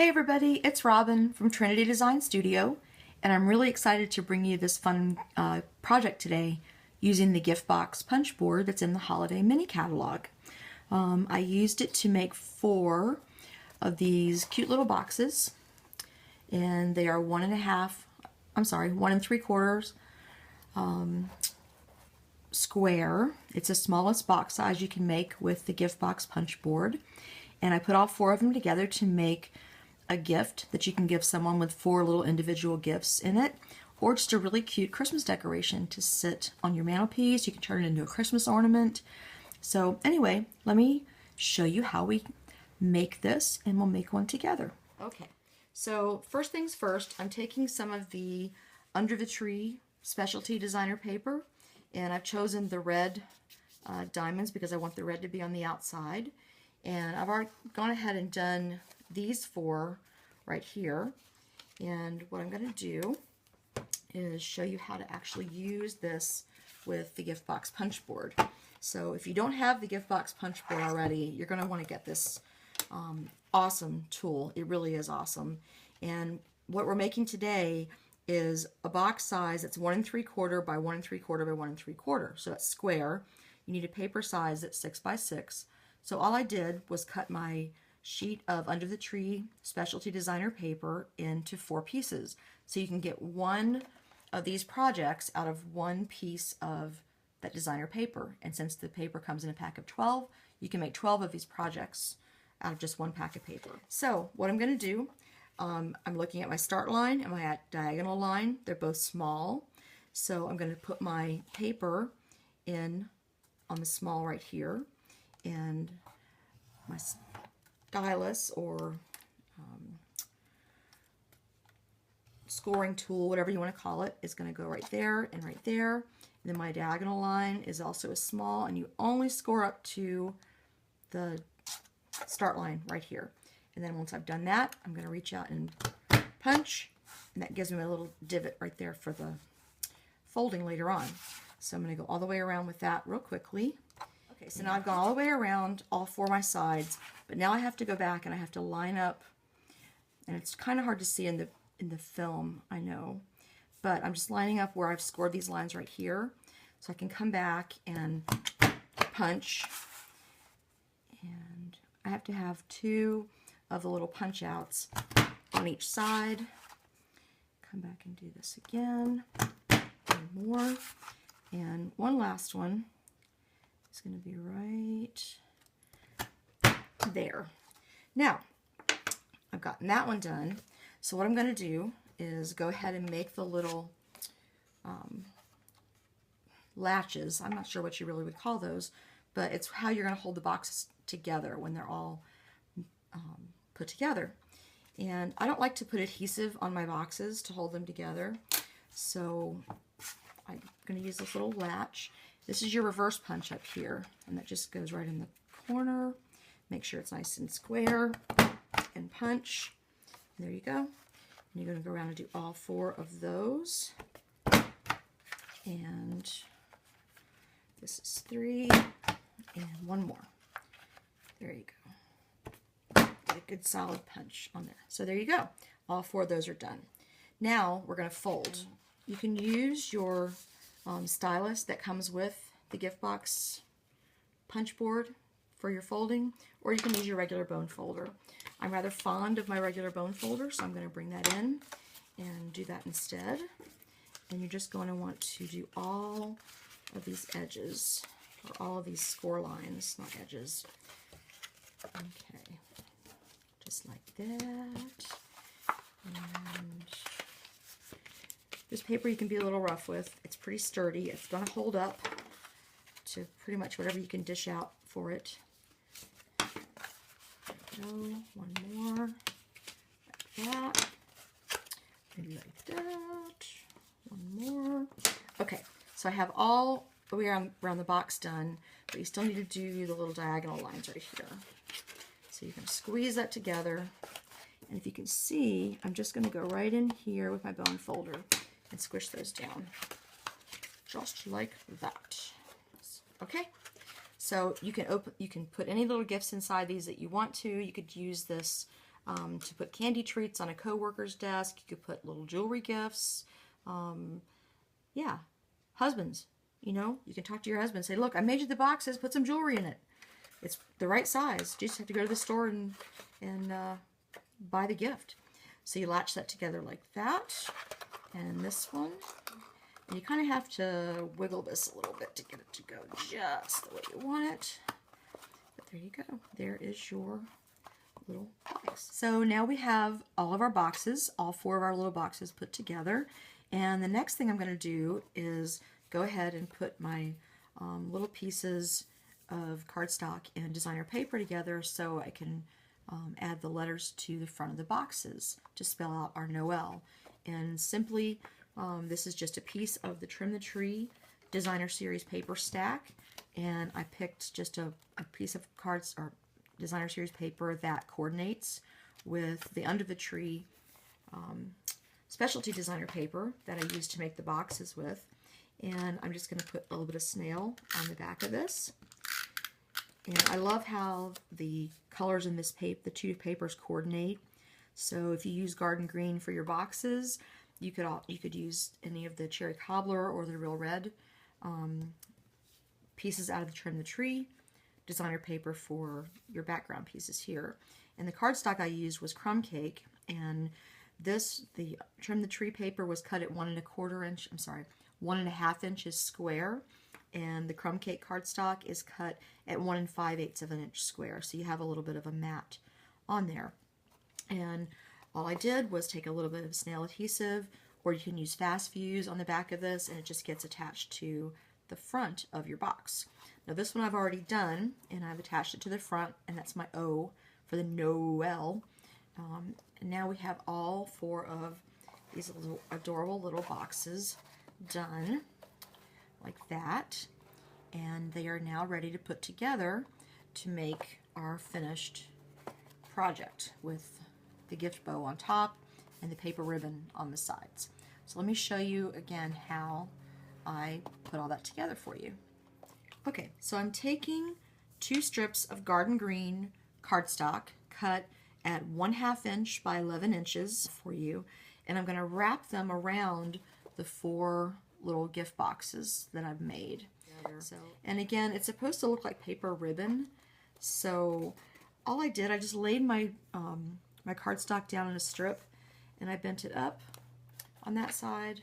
Hey everybody, it's Robin from Trinity Design Studio, and I'm really excited to bring you this fun project today using the gift box punch board that's in the holiday mini catalog. I used it to make 4 of these cute little boxes, and they are 1 3/4 square. It's the smallest box size you can make with the gift box punch board, and I put all 4 of them together to make a gift that you can give someone with 4 little individual gifts in it, or just a really cute Christmas decoration to sit on your mantelpiece. You can turn it into a Christmas ornament. So anyway, let me show you how we make this, and we'll make one together. Okay, so first things first, I'm taking some of the Under the Tree specialty designer paper, and I've chosen the red diamonds because I want the red to be on the outside. And I've already gone ahead and done these 4 right here. And what I'm going to do is show you how to actually use this with the gift box punch board. So if you don't have the gift box punch board already, you're going to want to get this awesome tool. It really is awesome. And what we're making today is a box size that's 1 3/4 by 1 3/4 by 1 3/4. So it's square. You need a paper size that's 6 by 6. So all I did was cut my sheet of Under the Tree specialty designer paper into 4 pieces. So you can get 1 of these projects out of 1 piece of that designer paper. And since the paper comes in a pack of 12, you can make 12 of these projects out of just 1 pack of paper. So what I'm going to do, I'm looking at my start line and my diagonal line. They're both small. So I'm going to put my paper in on the small right here, and my stylus or scoring tool, whatever you want to call it, is going to go right there and right there. And then my diagonal line is also a small, and you only score up to the start line right here. And then once I've done that, I'm going to reach out and punch, and that gives me a little divot right there for the folding later on. So I'm going to go all the way around with that real quickly. Okay, so now I've gone all the way around all 4 of my sides, but now I have to go back and I have to line up, and it's kind of hard to see in the film, I know, but I'm just lining up where I've scored these lines right here, so I can come back and punch, and I have to have 2 of the little punch outs on each side. Come back and do this again, 1 more, and one last one. It's going to be right there. Now, I've gotten that one done. So what I'm going to do is go ahead and make the little latches. I'm not sure what you really would call those, but it's how you're going to hold the boxes together when they're all put together. And I don't like to put adhesive on my boxes to hold them together, so I'm going to use this little latch. This is your reverse punch up here, and that just goes right in the corner. Make sure it's nice and square, and punch. And there you go. And you're going to go around and do all 4 of those. And this is 3, and 1 more. There you go. Get a good solid punch on there. So there you go. All 4 of those are done. Now we're going to fold. You can use your stylus that comes with the gift box punch board for your folding, or you can use your regular bone folder. I'm rather fond of my regular bone folder, so I'm going to bring that in and do that instead. And you're just going to want to do all of these edges, or all of these score lines, not edges. Okay, just like that. And this paper you can be a little rough with. It's pretty sturdy. It's going to hold up to pretty much whatever you can dish out for it. There we go. 1 more. Like that. Maybe like that. 1 more. Okay, so I have all the way around the box done, but you still need to do the little diagonal lines right here. So you're going to squeeze that together. And if you can see, I'm just going to go right in here with my bone folder and squish those down, just like that. Okay, so you can put any little gifts inside these that you want to. You could use this to put candy treats on a coworker's desk. You could put little jewelry gifts. Yeah, husbands, you know, you can talk to your husband and say, look, I made you the boxes, put some jewelry in it. It's the right size. You just have to go to the store and buy the gift. So you latch that together like that. And this one. And you kind of have to wiggle this a little bit to get it to go just the way you want it. But there you go. There is your little box. So now we have all of our boxes, all 4 of our little boxes put together. And the next thing I'm going to do is go ahead and put my little pieces of cardstock and designer paper together so I can add the letters to the front of the boxes to spell out our Noel. And simply, this is just a piece of the Trim the Tree Designer Series paper stack, and I picked just a piece of cards or Designer Series paper that coordinates with the Under the Tree specialty designer paper that I used to make the boxes with. And I'm just going to put a little bit of snail on the back of this. And I love how the colors in this paper, the 2 papers, coordinate. So if you use garden green for your boxes, you could use any of the cherry cobbler or the real red pieces out of the Trim the Tree designer paper for your background pieces here. And the cardstock I used was crumb cake, and the Trim the Tree paper was cut at 1.5 inches square, and the crumb cake cardstock is cut at 1 5/8 of an inch square, so you have a little bit of a mat on there. And all I did was take a little bit of snail adhesive, or you can use fast fuse on the back of this, and it just gets attached to the front of your box. Now this one I've already done, and I've attached it to the front, and that's my O for the Noel. And now we have all 4 of these little adorable little boxes done like that, and they are now ready to put together to make our finished project with the gift bow on top and the paper ribbon on the sides. So let me show you again how I put all that together for you. Okay, so I'm taking 2 strips of garden green cardstock cut at 1/2 inch by 11 inches for you, and I'm going to wrap them around the 4 little gift boxes that I've made. And again, it's supposed to look like paper ribbon, so all I did, I just laid my my cardstock down in a strip, and I bent it up on that side,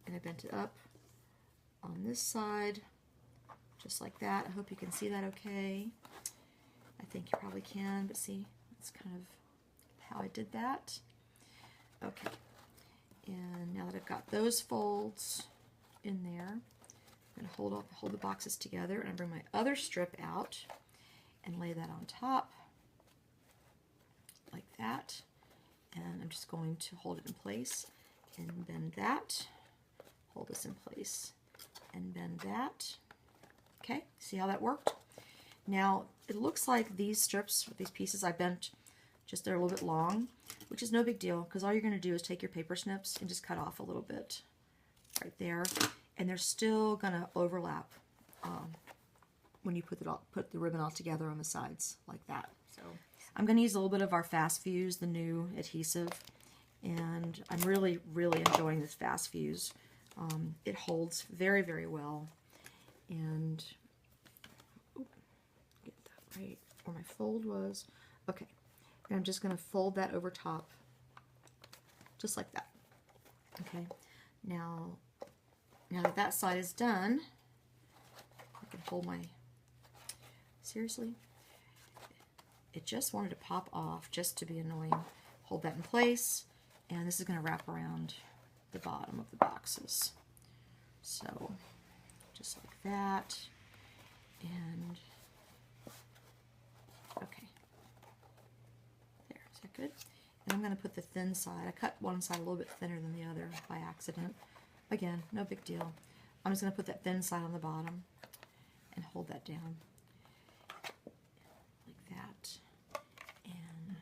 and I bent it up on this side, just like that. I hope you can see that okay. I think you probably can, but see, that's kind of how I did that. Okay, and now that I've got those folds in there, I'm going to hold the boxes together, and I bring my other strip out and lay that on top like that, and I'm just going to hold it in place and bend that, hold this in place and bend that. Okay, see how that worked? Now it looks like these strips, these pieces I bent, just they're a little bit long, which is no big deal, because all you're going to do is take your paper snips and just cut off a little bit right there, and they're still going to overlap when you put the ribbon all together on the sides like that. So I'm going to use a little bit of our Fast Fuse, the new adhesive, and I'm really, really enjoying this Fast Fuse. It holds very, very well, and get that right where my fold was. Okay, and I'm just going to fold that over top, just like that. Okay, now that that side is done, I can hold my, seriously, it just wanted to pop off just to be annoying. Hold that in place, and this is going to wrap around the bottom of the boxes. So just like that, and okay, there, is that good? And I'm going to put the thin side, I cut one side a little bit thinner than the other by accident. Again, no big deal. I'm just going to put that thin side on the bottom and hold that down like that, and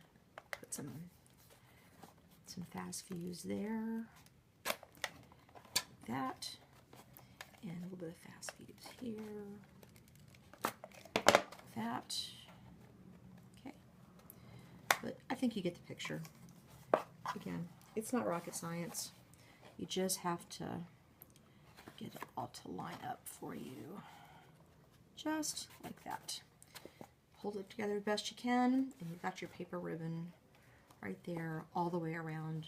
put some Fast Fuse there, like that, and a little bit of Fast Fuse here, like that. Okay, but I think you get the picture. Again, it's not rocket science. You just have to get it all to line up for you. Just like that. Hold it together the best you can, and you've got your paper ribbon right there all the way around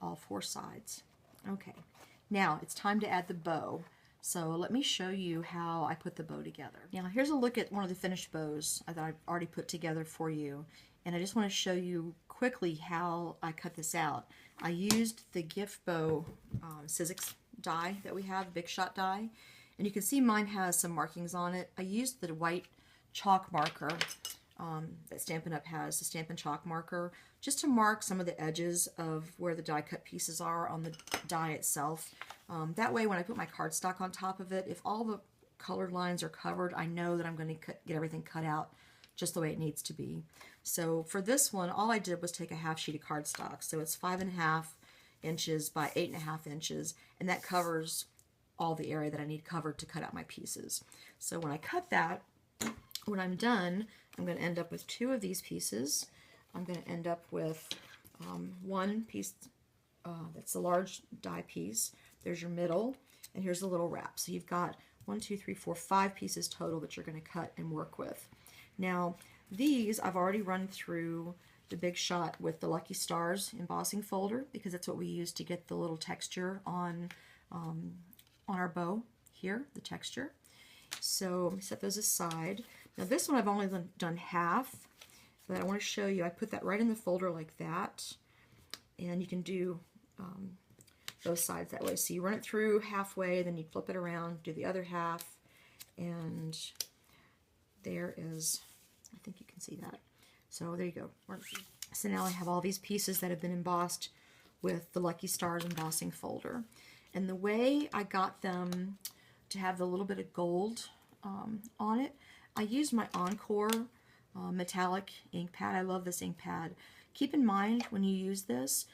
all four sides. Okay, now it's time to add the bow. So let me show you how I put the bow together. Now here's a look at one of the finished bows that I've already put together for you. And I just want to show you quickly how I cut this out. I used the gift bow Sizzix die that we have, Big Shot die. And you can see mine has some markings on it. I used the white chalk marker that Stampin' Up! Has, the Stampin' Chalk marker, just to mark some of the edges of where the die cut pieces are on the die itself. That way when I put my cardstock on top of it, if all the colored lines are covered, I know that I'm going to get everything cut out just the way it needs to be. So for this one, all I did was take a half sheet of cardstock. So it's 5.5 inches by 8.5 inches, and that covers all the area that I need covered to cut out my pieces. So when I cut that, when I'm done, I'm going to end up with 2 of these pieces. I'm going to end up with one piece that's the large die piece. There's your middle, and here's the little wrap. So you've got 1, 2, 3, 4, 5 pieces total that you're going to cut and work with. Now, these I've already run through the Big Shot with the Lucky Stars embossing folder, because that's what we use to get the little texture on our bow here, the texture. So let me set those aside. Now this one I've only done half, but I want to show you. I put that right in the folder like that, and you can do both sides that way. So you run it through halfway, then you flip it around, do the other half, and there is, I think you can see that. So there you go. So now I have all these pieces that have been embossed with the Lucky Stars embossing folder. And the way I got them to have the little bit of gold on it, I used my Encore metallic ink pad. I love this ink pad. Keep in mind when you use this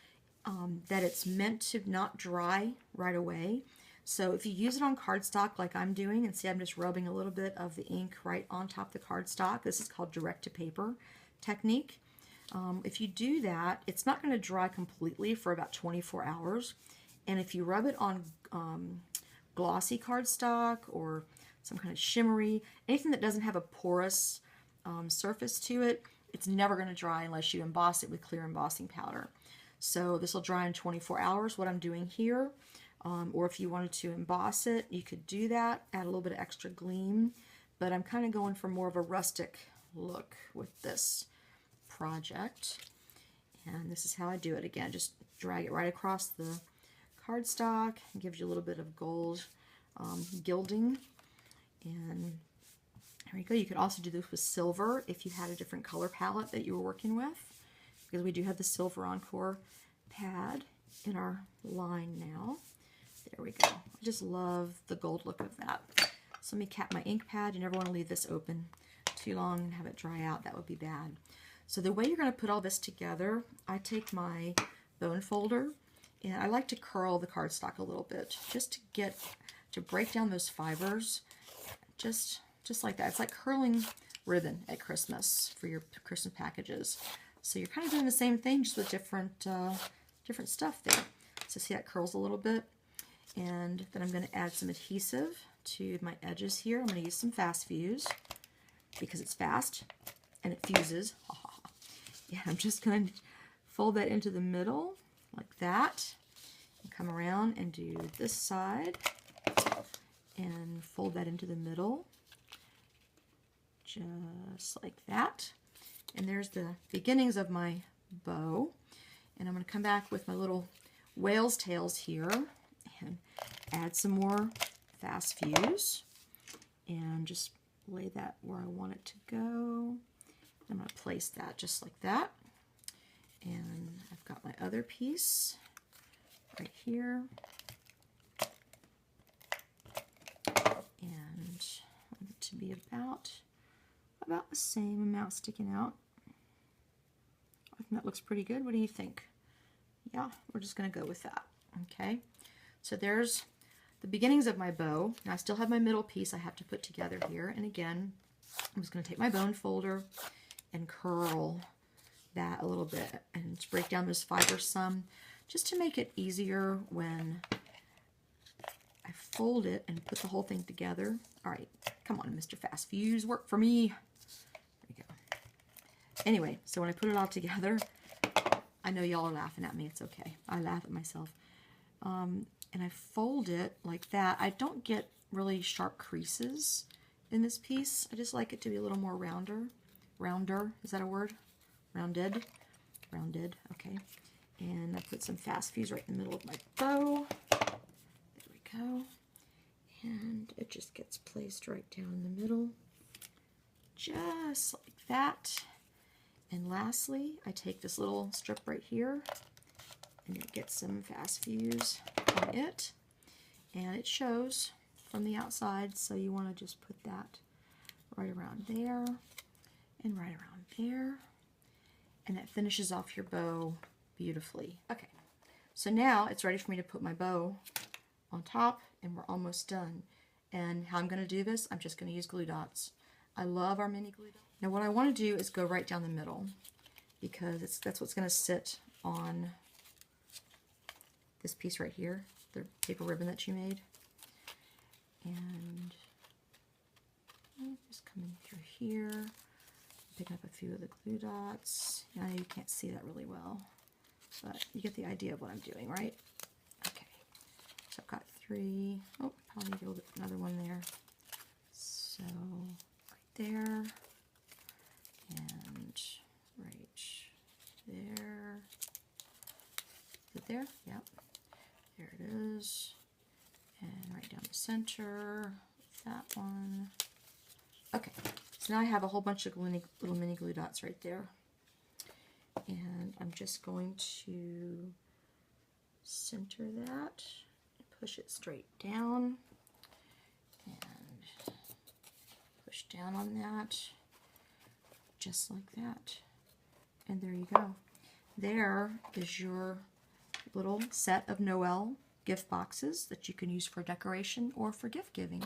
that it's meant to not dry right away. So if you use it on cardstock like I'm doing, and see I'm just rubbing a little bit of the ink right on top of the cardstock. This is called direct to paper technique. If you do that, it's not going to dry completely for about 24 hours. And if you rub it on glossy cardstock or some kind of shimmery, anything that doesn't have a porous surface to it, it's never going to dry unless you emboss it with clear embossing powder. So this will dry in 24 hours, what I'm doing here. Or if you wanted to emboss it, you could do that, add a little bit of extra gleam. But I'm kind of going for more of a rustic look with this project. And this is how I do it. Again, just drag it right across the cardstock. It gives you a little bit of gold gilding. And there you go. You could also do this with silver if you had a different color palette that you were working with, because we do have the Silver Encore pad in our line now. There we go. I just love the gold look of that. So let me cap my ink pad. You never want to leave this open too long and have it dry out. That would be bad. So the way you're going to put all this together, I take my bone folder and I like to curl the cardstock a little bit just to break down those fibers, just like that. It's like curling ribbon at Christmas for your Christmas packages. So you're kind of doing the same thing, just with different stuff there. So see, that curls a little bit. And then I'm going to add some adhesive to my edges here. I'm going to use some Fast Fuse because it's fast and it fuses. Yeah, I'm just going to fold that into the middle like that. And come around and do this side and fold that into the middle just like that. And there's the beginnings of my bow. And I'm going to come back with my little whale's tails here and add some more Fast Fuse and just lay that where I want it to go. I'm going to place that just like that. And I've got my other piece right here. And I want it to be about the same amount sticking out. I think that looks pretty good. What do you think? Yeah, we're just going to go with that. Okay, so there's the beginnings of my bow. Now I still have my middle piece I have to put together here. And again, I'm just going to take my bone folder and curl that a little bit and just break down those fibers some, just to make it easier when I fold it and put the whole thing together. All right, come on, Mr. Fast Fuse, work for me. There we go. Anyway, so when I put it all together, I know y'all are laughing at me. It's okay. I laugh at myself. And I fold it like that. I don't get really sharp creases in this piece. I just like it to be a little more rounder. Rounder, is that a word? Rounded. Rounded, okay. And I put some Fast Fuse right in the middle of my bow. There we go. And it just gets placed right down in the middle. Just like that. And lastly, I take this little strip right here and it gets some Fast Fuse on it. And it shows from the outside, so you want to just put that right around there and right around there. And that finishes off your bow beautifully. Okay, so now it's ready for me to put my bow on top, and we're almost done. And how I'm going to do this, I'm just going to use glue dots. I love our mini glue dots. Now what I want to do is go right down the middle, because that's what's going to sit on this piece right here, the paper ribbon that you made. And I'm just coming through here, picking up a few of the glue dots. I know you can't see that really well, but you get the idea of what I'm doing, right? Okay, so I've got 3. Oh, probably need a little bit, another one there. So right there, and right there. Is it there? Yep. There it is. And right down the center, that one. Okay, so now I have a whole bunch of little mini glue dots right there. And I'm just going to center that and push it straight down. And push down on that, just like that. And there you go. There is your little set of Noel gift boxes that you can use for decoration or for gift giving.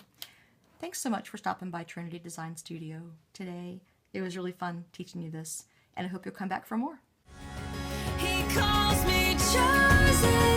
Thanks so much for stopping by Trinity Design Studio today. It was really fun teaching you this, and I hope you'll come back for more. He calls me chosen.